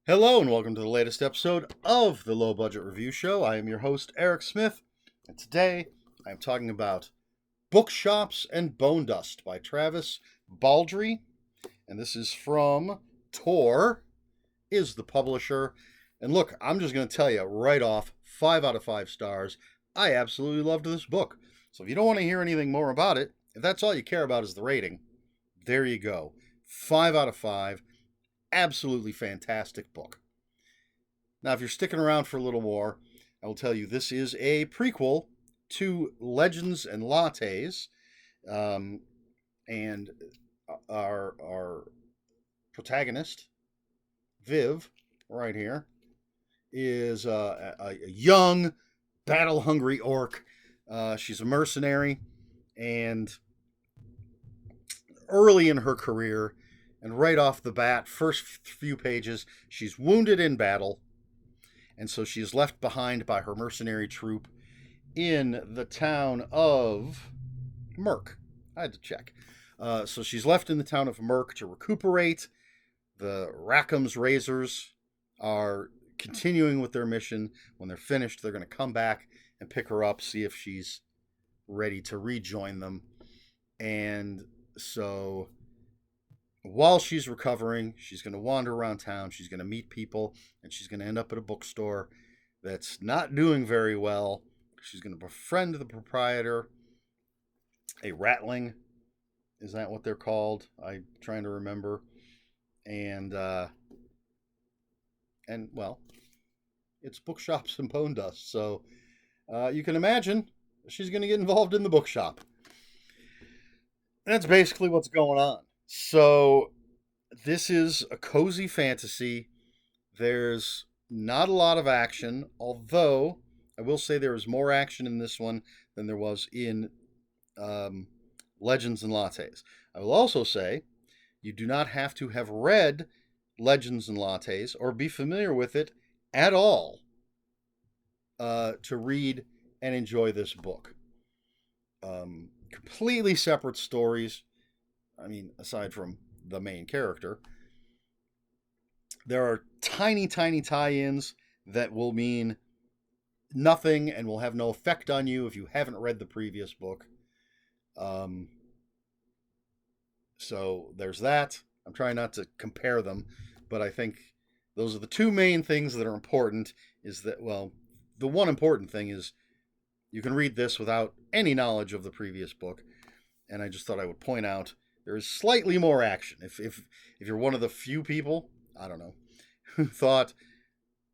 Hello and welcome to the latest episode of the Low Budget Review Show. I am your host, Eric Smith, and today I am talking about Bookshops Bonedust by Travis Baldree, and this is from Tor, is the publisher. And look, I'm just going to tell you right off, 5 out of 5 stars. I absolutely loved this book. So if you don't want to hear anything more about it, if that's all you care about is the rating, there you go. 5 out of 5. Absolutely fantastic book. Now, if you're sticking around for a little more, I will tell you this is a prequel to Legends and Lattes, and our protagonist, Viv, right here, is a young, battle-hungry orc. She's a mercenary, and early in her career, and right off the bat, first few pages, she's wounded in battle, and so she is left behind by her mercenary troop in the town of Merk. I had to check. So she's left in the town of Merk to recuperate. The Rackham's Razors are continuing with their mission. When they're finished, they're going to come back and pick her up, see if she's ready to rejoin them. And so while she's recovering, she's going to wander around town. She's going to meet people, and she's going to end up at a bookstore that's not doing very well. She's going to befriend the proprietor, a ratling. Is that what they're called? I'm trying to remember. And well, it's Bookshops Bonedust. So you can imagine she's going to get involved in the bookshop. That's basically what's going on. So this is a cozy fantasy. There's not a lot of action, although I will say there is more action in this one than there was in Legends and Lattes. I will also say you do not have to have read Legends and Lattes or be familiar with it at all to read and enjoy this book. Completely separate stories. I mean, aside from the main character, there are tiny, tiny tie-ins that will mean nothing and will have no effect on you if you haven't read the previous book. So there's that. I'm trying not to compare them, but I think those are the two main things that are important. Is that, well, the one important thing is you can read this without any knowledge of the previous book, and I just thought I would point out there is slightly more action. If you're one of the few people, I don't know, who thought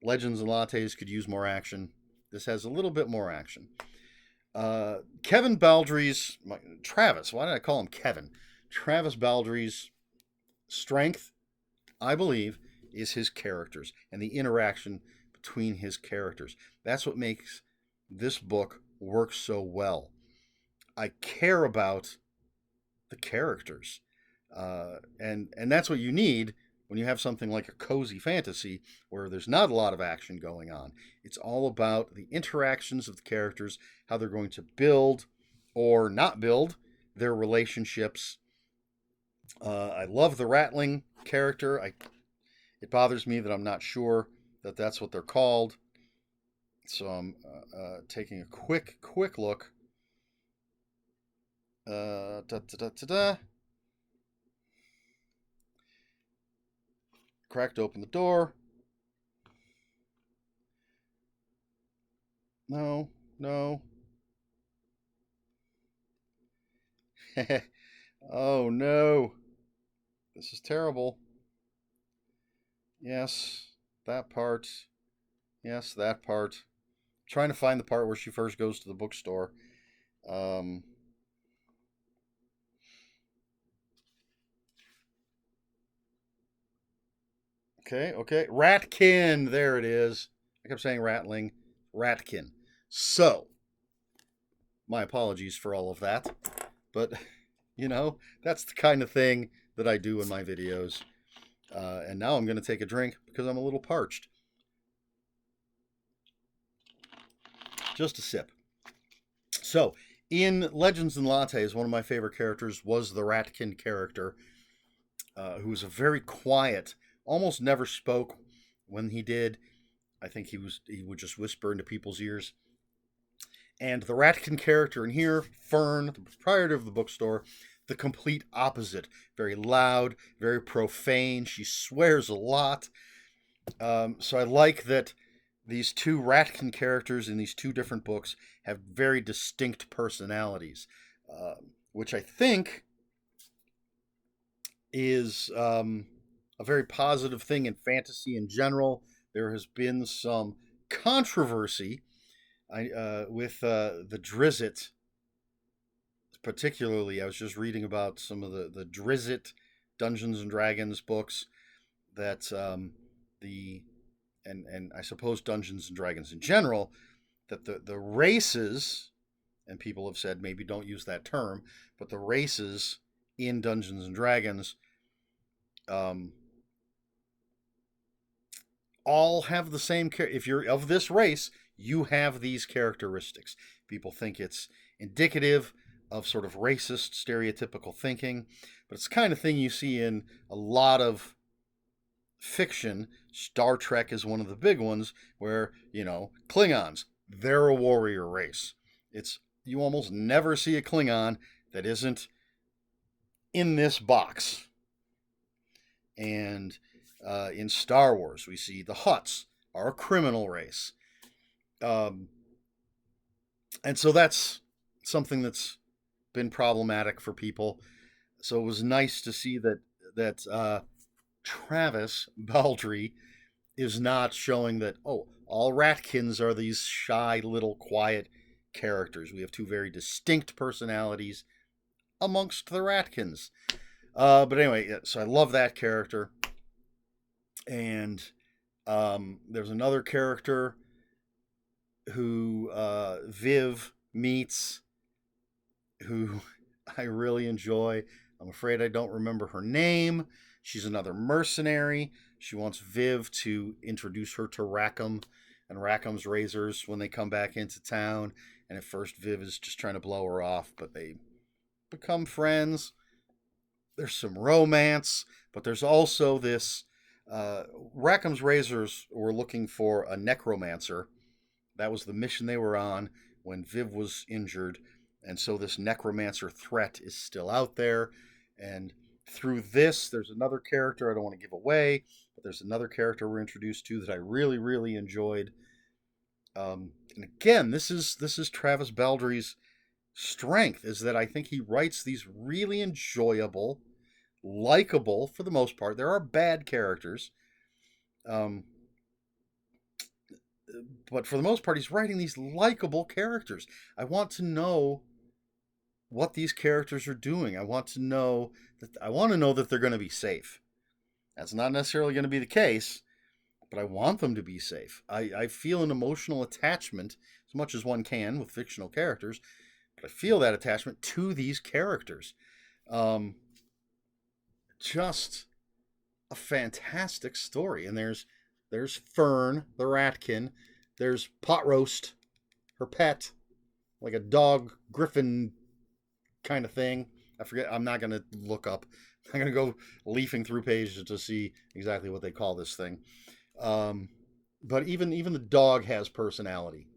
Legends and Lattes could use more action, this has a little bit more action. Travis, why did I call him Kevin? Travis Baldree's strength, I believe, is his characters and the interaction between his characters. That's what makes this book work so well. I care about the characters, and that's what you need when you have something like a cozy fantasy where there's not a lot of action going on. It's all about the interactions of the characters, how they're going to build or not build their relationships. I love the rattling character. It bothers me that I'm not sure that that's what they're called. So I'm taking a quick look. Cracked open the door. No. Oh no. This is terrible. Yes, that part. Yes, that part. I'm trying to find the part where she first goes to the bookstore. Okay. Ratkin. There it is. I kept saying rattling. Ratkin. So, my apologies for all of that. But, that's the kind of thing that I do in my videos. And now I'm going to take a drink because I'm a little parched. Just a sip. So, in Legends and Lattes, one of my favorite characters was the Ratkin character, who was a very quiet, almost never spoke, when he did. I think he would just whisper into people's ears. And the Ratkin character in here, Fern, the proprietor of the bookstore, the complete opposite. Very loud, very profane. She swears a lot. So I like that these two Ratkin characters in these two different books have very distinct personalities, which I think is a very positive thing in fantasy in general. There has been some controversy with the Drizzt, particularly. I was just reading about some of the Drizzt Dungeons and Dragons books that the and I suppose Dungeons and Dragons in general, that the races, and people have said maybe don't use that term, but the races in Dungeons and Dragons um, all have the same if you're of this race, you have these characteristics. People think it's indicative of sort of racist stereotypical thinking, but it's the kind of thing you see in a lot of fiction. Star Trek is one of the big ones where, Klingons, they're a warrior race. You almost never see a Klingon that isn't in this box. And in Star Wars, we see the Hutts are a criminal race. And so that's something that's been problematic for people. So it was nice to see that Travis Baldree is not showing that, all Ratkins are these shy, little, quiet characters. We have two very distinct personalities amongst the Ratkins. But anyway, so I love that character. And there's another character who Viv meets, who I really enjoy. I'm afraid I don't remember her name. She's another mercenary. She wants Viv to introduce her to Rackham and Rackham's razors when they come back into town. And at first, Viv is just trying to blow her off, but they become friends. There's some romance, but there's also this. Rackham's razors were looking for a necromancer. That was the mission they were on when Viv was injured. And so this necromancer threat is still out there. And through this, there's another character I don't want to give away, but there's another character we're introduced to that I really, really enjoyed. And again, this is Travis Baldree's strength, is that I think he writes these really enjoyable, likable, for the most part. There are bad characters. But for the most part, he's writing these likable characters. I want to know what these characters are doing. I want to know that they're going to be safe. That's not necessarily going to be the case, but I want them to be safe. I feel an emotional attachment, as much as one can with fictional characters, but I feel that attachment to these characters. Just a fantastic story. And there's Fern, the Ratkin. There's Pot Roast, her pet, like a dog griffin kind of thing. I forget. I'm not going to look up. I'm going to go leafing through pages to see exactly what they call this thing. But even the dog has personality.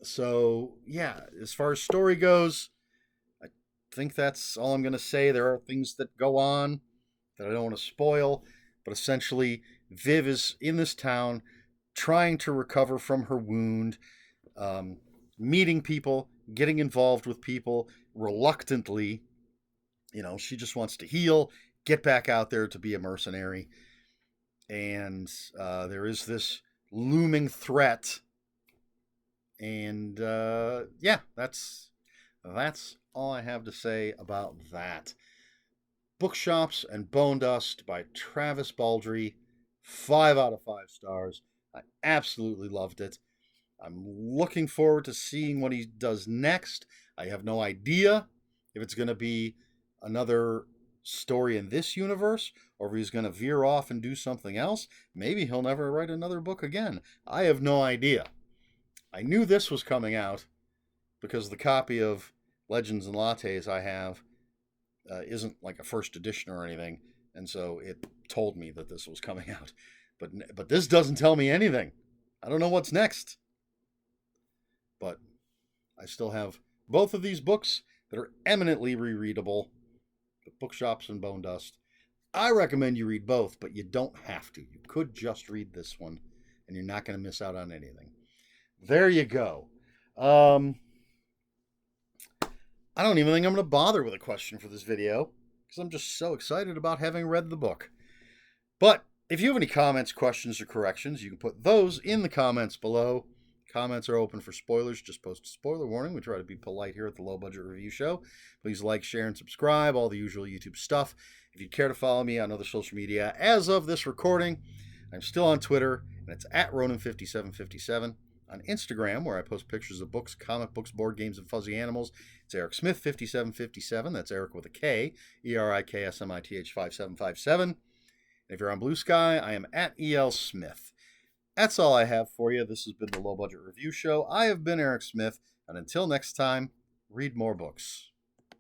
So yeah, as far as story goes, I think that's all I'm going to say. There are things that go on that I don't want to spoil, but essentially, Viv is in this town trying to recover from her wound, meeting people, getting involved with people reluctantly. She just wants to heal, get back out there to be a mercenary. And there is this looming threat. And yeah, that's all I have to say about that. Bookshops and Bonedust by Travis Baldree. 5 out of 5 stars. I absolutely loved it. I'm looking forward to seeing what he does next. I have no idea if it's going to be another story in this universe or if he's going to veer off and do something else. Maybe he'll never write another book again. I have no idea. I knew this was coming out because the copy of Legends and Lattes I have isn't like a first edition or anything, and so told me that this was coming out. But this doesn't tell me anything. I don't know what's next. But I still have both of these books that are eminently rereadable. The Bookshops and Bonedust. I recommend you read both, but you don't have to. You could just read this one, and you're not going to miss out on anything. There you go. I don't even think I'm going to bother with a question for this video because I'm just so excited about having read the book. But if you have any comments, questions, or corrections, you can put those in the comments below. Comments are open for spoilers. Just post a spoiler warning. We try to be polite here at the Low Budget Review Show. Please like, share, and subscribe. All the usual YouTube stuff. If you'd care to follow me on other social media, as of this recording, I'm still on Twitter, and it's at Ronan5757. On Instagram, where I post pictures of books, comic books, board games, and fuzzy animals, it's Eric Smith 5757. That's Eric with a K, ERIKSMITH 5757. And if you're on Blue Sky, I am at EL Smith. That's all I have for you. This has been the Low Budget Review Show. I have been Eric Smith, and until next time, read more books.